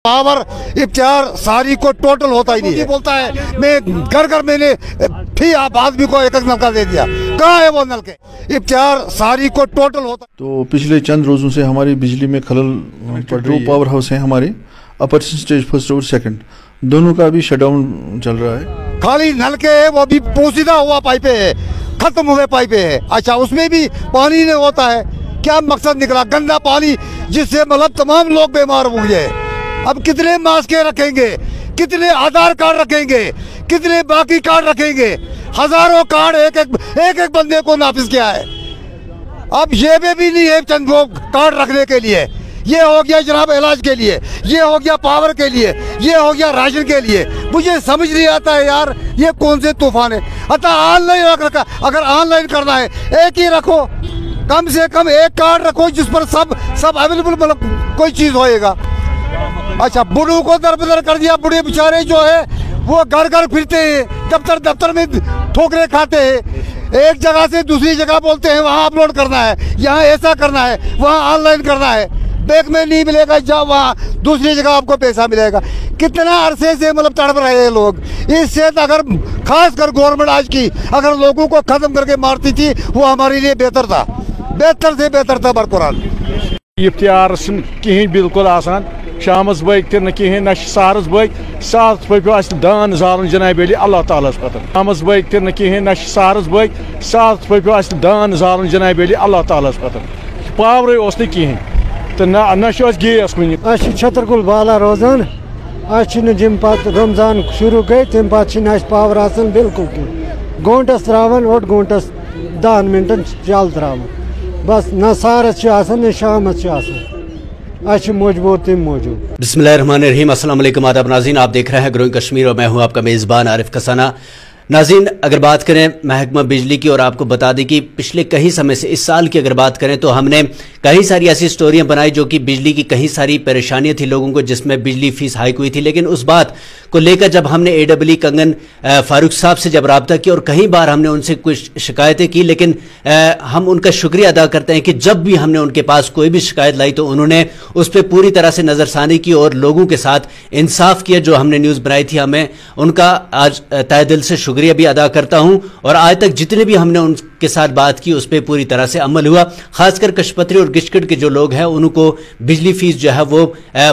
Power Iftiyar सारी को total होता ही नहीं है। बोलता है मैं घर घर मैंने फिर आप आदमी को एक नलका दे दिया, कहाँ है वो नलके? इफ्तियार सारी को टोटल होता। तो पिछले चंद रोज़ों से हमारी बिजली में खलल पड़ रही है। पावर हाउस हैं हमारे अपर स्टेज फर्स्ट और सेकंड, दोनों का भी शटडाउन चल रहा है। खाली नलके है वो भी पोसीदा हुआ पाइपे है, खत्म हुए पाइपे है। अच्छा उसमें भी पानी नहीं होता है, क्या मकसद निकला? गंदा पानी जिससे मतलब तमाम लोग बीमार हुए। अब कितने मास्के रखेंगे, कितने आधार कार्ड रखेंगे, कितने बाकी कार्ड रखेंगे? हजारों कार्ड एक एक बंदे को नाफिज किया है। अब ये भी नहीं है चंद वो कार्ड रखने के लिए। ये हो गया जनाब इलाज के लिए, ये हो गया पावर के लिए, ये हो गया राशन के लिए। मुझे समझ नहीं आता है यार ये कौन से तूफान है। अतः ऑनलाइन रखा, अगर ऑनलाइन करना है एक ही रखो, कम से कम एक कार्ड रखो जिस पर सब अवेलेबल मतलब कोई चीज होएगा। अच्छा बुढ़ू को दरबदर कर दिया, बूढ़े बेचारे जो है वो घर घर फिरते हैं, दफ्तर में ठोकरे खाते हैं। एक जगह से दूसरी जगह बोलते हैं वहाँ अपलोड करना है, यहाँ ऐसा करना है, वहाँ ऑनलाइन करना है। बैंक में नहीं मिलेगा, जाओ वहाँ दूसरी जगह आपको पैसा मिलेगा। कितना अरसे से मतलब तड़प रहे हैं लोग। इससे अगर खास कर गवर्नमेंट आज की अगर लोगों को खत्म करके मारती थी वो हमारे लिए बेहतर था, बेहतर से बेहतर था बरकरार। इफ्तियार कहीं बिल्कुल आसान शाम बग तहन न सहरस बग सात पो दान जालन जनाब अली अल्लाह ताला पता। शाम बग तहन न सहरस बग सात पो दान जालन जनाब अली अल्लाह ताला पता। पावर कहें तो न गैस कुन छतरकुल बाला रोजान जम पे रमजान शुरू गई तम पे पावर आसान बिल्कुल कहें। गोंटस त्रावान और गोंटस 10 मिनटन चल त्रावान बस। न सहरस न शाम मजबूर तम मौजूद। बिस्मिल्लाहिर्रहमानिर्रहीम, अस्सलाम वालेकुम, आदाब नाज़रीन, आप देख रहे हैं ग्रोइंग कश्मीर और मैं हूं आपका मेज़बान आरिफ कसाना। नाज़रीन अगर बात करें महकमा बिजली की, और आपको बता दें कि पिछले कई समय से इस साल की अगर बात करें तो हमने कई सारी ऐसी स्टोरियां बनाई जो कि बिजली की कई सारी परेशानियां थी लोगों को, जिसमें बिजली फीस हाइक हुई थी। लेकिन उस बात को लेकर जब हमने AEE कंगन फारूक साहब से जब रब्ता किया और कई बार हमने उनसे कुछ शिकायतें की, लेकिन हम उनका शुक्रिया अदा करते हैं कि जब भी हमने उनके पास कोई भी शिकायत लाई तो उन्होंने उस पर पूरी तरह से नज़रसानी की और लोगों के साथ इंसाफ किया। जो हमने न्यूज़ बनाई थी, हमें उनका आज तहे दिल से शुक्रिया भी अदा करता हूं। और आज तक जितने भी हमने उनके साथ बात की उस पर पूरी तरह से अमल हुआ। खासकर कशपत्री और गिचकट के जो लोग हैं उनको बिजली फीस जो है वो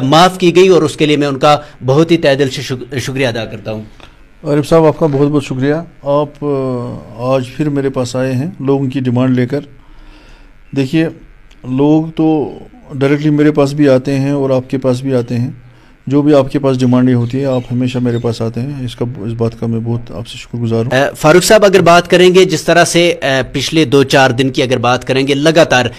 माफ़ की गई और उसके लिए मैं उनका बहुत ही तहे दिल से शुक्रिया अदा करता हूं। आरिफ साहब आपका बहुत बहुत शुक्रिया। आप आज फिर मेरे पास आए हैं लोगों की डिमांड लेकर। देखिए लोग तो डायरेक्टली मेरे पास भी आते हैं और आपके पास भी आते हैं। जो भी आपके पास डिमांडें होती है आप हमेशा मेरे पास आते हैं, इस बात का मैं बहुत आपसे शुक्रगुजार हूँ। फारूक साहब अगर बात करेंगे जिस तरह से पिछले 2-4 दिन की अगर बात करेंगे, लगातार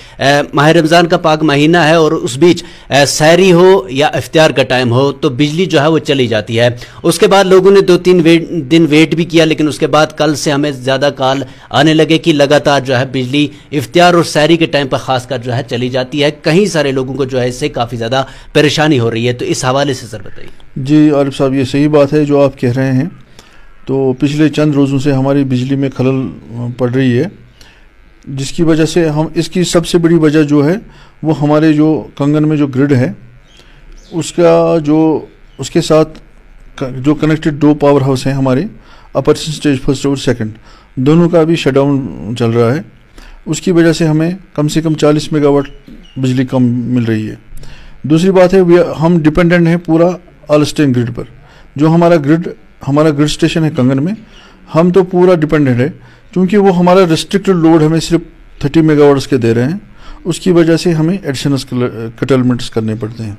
माह रमज़ान का पाक महीना है और उस बीच सहरी हो या इफ्तियार का टाइम हो तो बिजली जो है वो चली जाती है। उसके बाद लोगों ने 2-3 दिन वेट भी किया, लेकिन उसके बाद कल से हमें ज़्यादा कॉल आने लगे कि लगातार जो है बिजली इफ्तियार और सहरी के टाइम पर खासकर जो है चली जाती है। कई सारे लोगों को जो है इससे काफ़ी ज़्यादा परेशानी हो रही है, तो इस हवाले से सर बताइए। जी आरिफ साहब ये सही बात है जो आप कह रहे हैं। तो पिछले चंद रोज़ों से हमारी बिजली में खलल पड़ रही है, जिसकी वजह से हम इसकी सबसे बड़ी वजह जो है वो हमारे जो कंगन में जो ग्रिड है उसका जो उसके साथ जो कनेक्टेड 2 पावर हाउस हैं हमारे अपर स्टेज फर्स्ट और सेकंड, दोनों का भी शटडाउन चल रहा है। उसकी वजह से हमें कम से कम 40 मेगावाट बिजली कम मिल रही है। दूसरी बात है हम डिपेंडेंट हैं पूरा ऑलस्टेन ग्रिड पर। जो हमारा ग्रिड स्टेशन है कंगन में, हम तो पूरा डिपेंडेंट है क्योंकि वो हमारा रिस्ट्रिक्टेड लोड हमें सिर्फ 30 मेगावाट्स के दे रहे हैं। उसकी वजह से हमें एडिशनल कटलमेंट्स करने पड़ते हैं।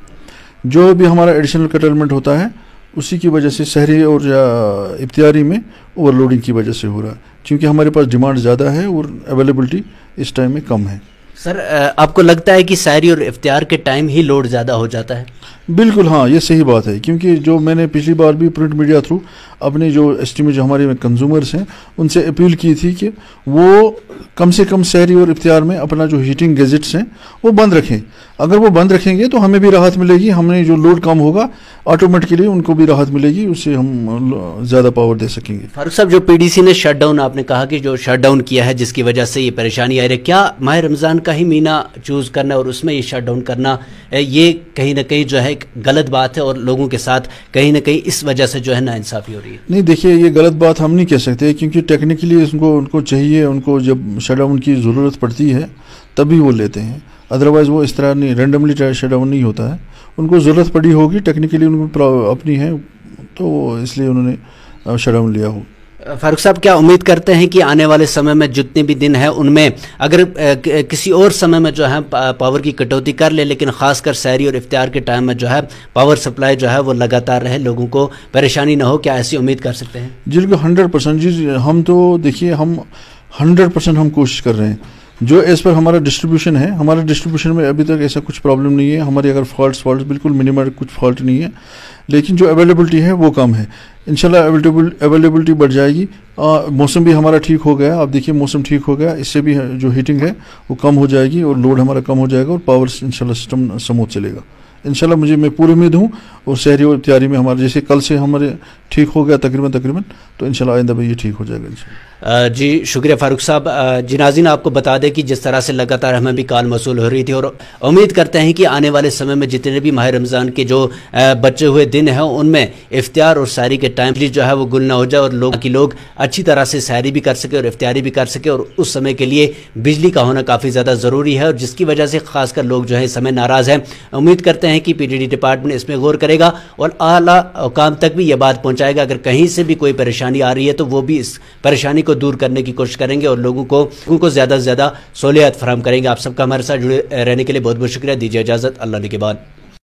जो भी हमारा एडिशनल कटलमेंट होता है उसी की वजह से सहरी और इफ्तियारी में ओवरलोडिंग की वजह से हो रहा है, क्योंकि हमारे पास डिमांड ज़्यादा है और अवेलेबिलिटी इस टाइम में कम है। सर आपको लगता है कि सहरी और इफ्तियार के टाइम ही लोड ज़्यादा हो जाता है? बिल्कुल हाँ, ये सही बात है, क्योंकि जो मैंने पिछली बार भी प्रिंट मीडिया थ्रू अपने जो एस्टीमेट जो हमारे कंज्यूमर्स हैं उनसे अपील की थी कि वो कम से कम सहरी और इफ्तियार में अपना जो हीटिंग गैजेट्स हैं वो बंद रखें। अगर वो बंद रखेंगे तो हमें भी राहत मिलेगी, हमने जो लोड कम होगा ऑटोमेटिकली उनको भी राहत मिलेगी, उससे हम ज़्यादा पावर दे सकेंगे। फारूक साहब जो PDC ने शटडाउन, आपने कहा कि जो शटडाउन किया है जिसकी वजह से ये परेशानी आ रही है, क्या माह रमज़ान का ही महीना चूज़ करना और उसमें ये शट डाउन करना, ये कहीं ना कहीं जो है एक गलत बात है और लोगों के साथ कहीं ना कहीं इस वजह से जो है नाइंसाफ़ी हो रही है। नहीं देखिए, ये गलत बात हम नहीं कह सकते, क्योंकि टेक्निकली उनको चाहिए, उनको जब शट डाउन की ज़रूरत पड़ती है तभी वो लेते हैं, अदरवाइज़ वो इस तरह नहीं रैंडमली शट डाउन नहीं होता है। उनको ज़रूरत पड़ी होगी, टेक्निकली उनको अपनी है, तो इसलिए उन्होंने शट डाउन लिया हो। फारूक साहब, क्या उम्मीद करते हैं कि आने वाले समय में जितने भी दिन हैं उनमें अगर किसी और समय में जो है पावर की कटौती कर ले, लेकिन खासकर सहरी और इफ्तियार के टाइम में जो है पावर सप्लाई जो है वो लगातार रहे, लोगों को परेशानी ना हो, क्या ऐसी उम्मीद कर सकते हैं? जी 100% जी, हम तो देखिए हम 100% हम कोशिश कर रहे हैं। जो एज पर हमारा डिस्ट्रीब्यूशन है, हमारे डिस्ट्रीब्यूशन में अभी तक ऐसा कुछ प्रॉब्लम नहीं है, हमारी अगर फॉल्ट बिल्कुल मिनिमम कुछ फॉल्ट नहीं है, लेकिन जो अवेलेबिलिटी है वो कम है। इंशाल्लाह अवेलेबिलिटी बढ़ जाएगी। मौसम भी हमारा ठीक हो गया, आप देखिए मौसम ठीक हो गया, इससे भी जो हीटिंग है वो कम हो जाएगी और लोड हमारा कम हो जाएगा और पावर इंशाल्लाह सिस्टम स्मूथ चलेगा इंशाल्लाह। मैं पूरी उम्मीद हूँ। और सहरी और तैयारी में हमारे जैसे कल से हमारे ठीक हो गया तकरीबन, तो इंशाल्लाह आइंदा भी ये ठीक हो जाएगा इंशाल्लाह। जी शुक्रिया फारूक साहब। जी नाज़रीन, आपको बता दें कि जिस तरह से लगातार हमें भी कॉल मौसूल हो रही थी और उम्मीद करते हैं कि आने वाले समय में जितने भी माह रमज़ान के जो बचे हुए दिन हैं उनमें इफ्तियार और सहरी के टाइम जो है वो गुल ना हो जाए और लोग अच्छी तरह से सहरी भी कर सके और इफ्तियारी भी कर सके। और उस समय के लिए बिजली का होना काफ़ी ज़्यादा ज़रूरी है और जिसकी वजह से खासकर लोग जो है इस समय नाराज़ हैं। उम्मीद करते हैं कि PDD डिपार्टमेंट इसमें गौर करेगा और आला हुकाम तक भी ये बात पहुँचाएगा। अगर कहीं से भी कोई परेशानी आ रही है तो वो भी इस परेशानी को दूर करने की कोशिश करेंगे और लोगों को ज़्यादा से ज़्यादा सहूलियत फराहम करेंगे। आप सबका हमारे साथ जुड़े रहने के लिए बहुत बहुत शुक्रिया। दीजिए इजाज़त, अल्लाह ने के बाद।